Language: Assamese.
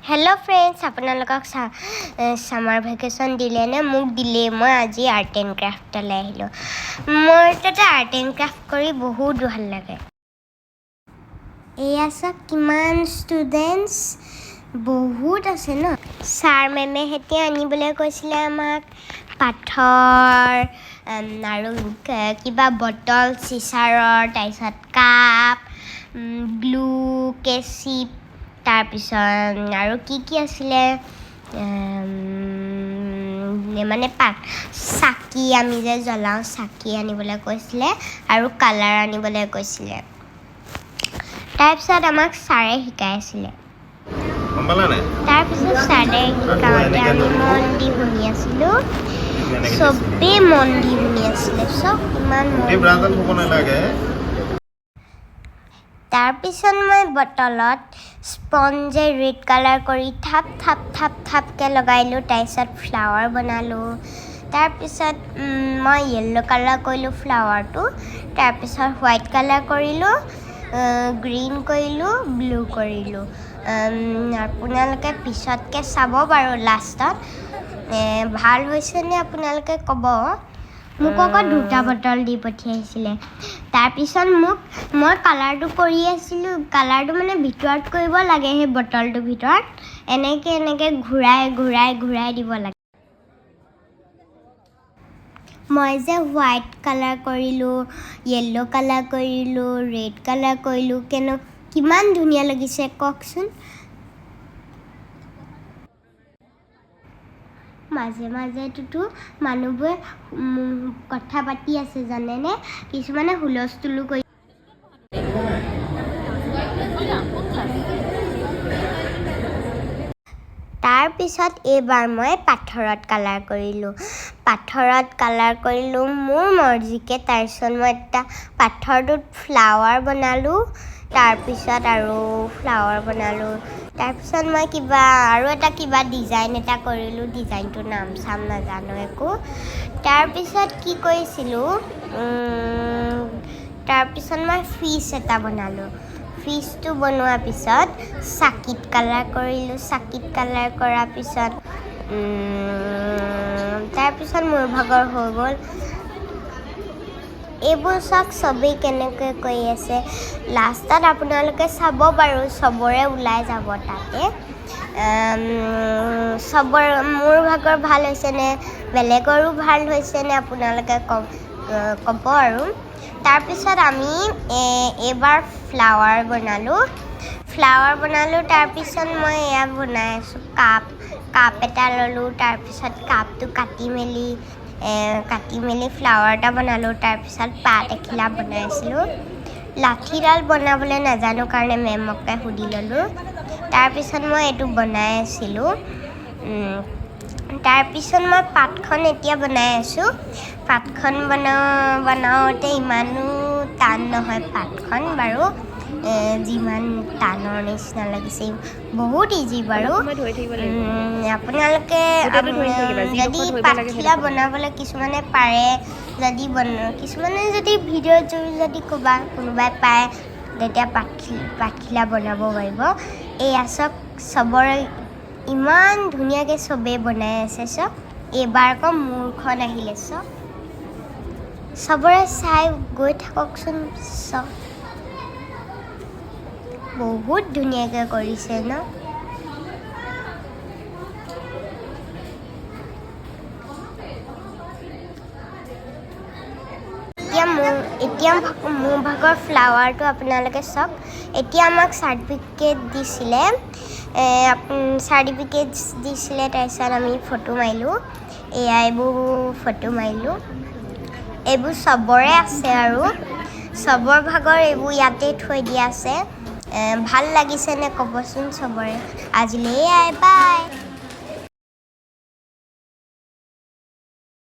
हेलो फ्रेंड्स আপোনালোকক সামাৰ ভেকেশন দিলে নে মোক দিলে মই আজি আৰ্ট এণ্ড ক্ৰাফ্টলৈ আহিলোঁ মোৰ তাতে আৰ্ট এণ্ড ক্ৰাফ্ট কৰি বহুত ভাল লাগে এয়া সব কিমান ষ্টুডেণ্টছ বহুত আছে ন ছাৰ মেমে হেতি আনিবলৈ কৈছিলে আমাক পাথৰ আৰু কিবা বটল চিচাৰৰ তাৰপিছত কাপ গ্লু কেচিপ তাৰপিছত আৰু কি আছিলে মানে চাকি আমি যে জ্বলাওঁ চাকি আনিবলৈ কৈছিলে আৰু কালাৰ আনিবলৈ কৈছিলে তাৰপিছত আমাক ছাৰে শিকাই আছিলে তাৰপিছত ছাৰে শিকাওঁতে আমি মন দি শুনি আছিলোঁ চবেই মন দি শুনি আছিলে চব ইমান তাৰপিছত মই বটলত স্পঞ্জে ৰেড কালাৰ কৰি থাপকৈ লগাইলোঁ তাৰপিছত ফ্লাৱাৰ বনালোঁ তাৰপিছত মই য়েল্ল' কালাৰ কৰিলোঁ ফ্লাৱাৰটো তাৰপিছত হোৱাইট কালাৰ কৰিলোঁ গ্ৰীণ কৰিলোঁ ব্লু কৰিলোঁ আপোনালোকে পিছতকৈ চাব বাৰু লাষ্টত ভাল হৈছেনে আপোনালোকে ক'ব মোক আকৌ দুটা বটল দি পঠিয়াইছিলে তাৰপিছত মই কালাৰটো কৰি আছিলোঁ কালাৰটো মানে ভিতৰত কৰিব লাগে সেই বটলটোৰ ভিতৰত এনেকৈ ঘূৰাই দিব লাগে মই যে হোৱাইট কালাৰ কৰিলোঁ য়েল্ল' কালাৰ কৰিলোঁ ৰেড কালাৰ কৰিলোঁ কিমান ধুনীয়া লাগিছে কওকচোন মাজেটোতো মানুহবোৰে কথা পাতি আছে জানেনে কিছুমানে হুলস্থুলো কৰি তাৰপিছত এইবাৰ মই পাথৰত কালাৰ কৰিলোঁ মোৰ মৰ্জিকে তাৰপিছত মই এটা পাথৰটোত ফ্লাৱাৰ বনালোঁ তাৰপিছত মই কিবা ডিজাইন এটা কৰিলোঁ ডিজাইনটোৰ নাম চাম নাজানো একো তাৰপিছত কি কৰিছিলোঁ তাৰপিছত মই ফিছ এটা বনালোঁ ফিছটো বনোৱাৰ পিছত চাকিত কালাৰ কৰিলোঁ চাকিত কালাৰ কৰাৰ পিছত তাৰপিছত মোৰ ভাগৰ হৈ গ'ল এইবোৰ চবেই কেনেকৈ কৰি আছে লাষ্টত আপোনালোকে চাব বাৰু চবৰে ওলাই যাব তাতে মোৰ ভাগৰ ভাল হৈছেনে বেলেগৰো ভাল হৈছেনে আপোনালোকে ক'ব আৰু তাৰপিছত আমি এইবাৰ ফ্লাৱাৰ বনালোঁ তাৰপিছত মই এয়া বনাই আছোঁ কাপ এটা ল'লোঁ তাৰপিছত কাপটো কাটি মেলি ফ্লাৱাৰ এটা বনালোঁ তাৰপিছত পাত এখিলা বনাইছিলোঁ লাঠিডাল বনাবলৈ নাজানো কাৰণে মেমকে সুধি ল'লোঁ তাৰপিছত মই এইটো বনাই আছিলোঁ তাৰপিছত মই পাতখন এতিয়া বনাই আছোঁ পাতখন বনাওঁতে ইমানো টান নহয় পাতখন বাৰু যিমান টানৰ নিচিনা লাগিছে বহুত ইজি বাৰু আপোনালোকে যদি পাতখিলা বনাবলৈ কিছুমানে পাৰে কিছুমানে যদি ভিডিঅ'ত যদি কোনোবাই পায় তেতিয়া পাতখিলা বনাব পাৰিব এয়া চবৰে ইমান ধুনীয়াকৈ চবেই বনাই আছে এইবাৰ আকৌ মোৰখন আহিলে চবৰে চাই গৈ থাককচোন বহুত ধুনীয়াকৈ কৰিছে ন এতিয়া মোৰ ভাগৰ ফ্লাৱাৰটো আপোনালোকে চাওক এতিয়া আমাক চাৰ্টিফিকেট দিছিলে তাৰপিছত আমি ফটো মাৰিলোঁ এইবোৰ ফটো মাৰিলোঁ এইবোৰ চবৰে আছে আৰু চবৰ ভাগৰ এইবোৰ ইয়াতে থৈ দিয়া আছে ভাল লাগিছেনে ক'বচোন চবৰে আজিলৈ বাই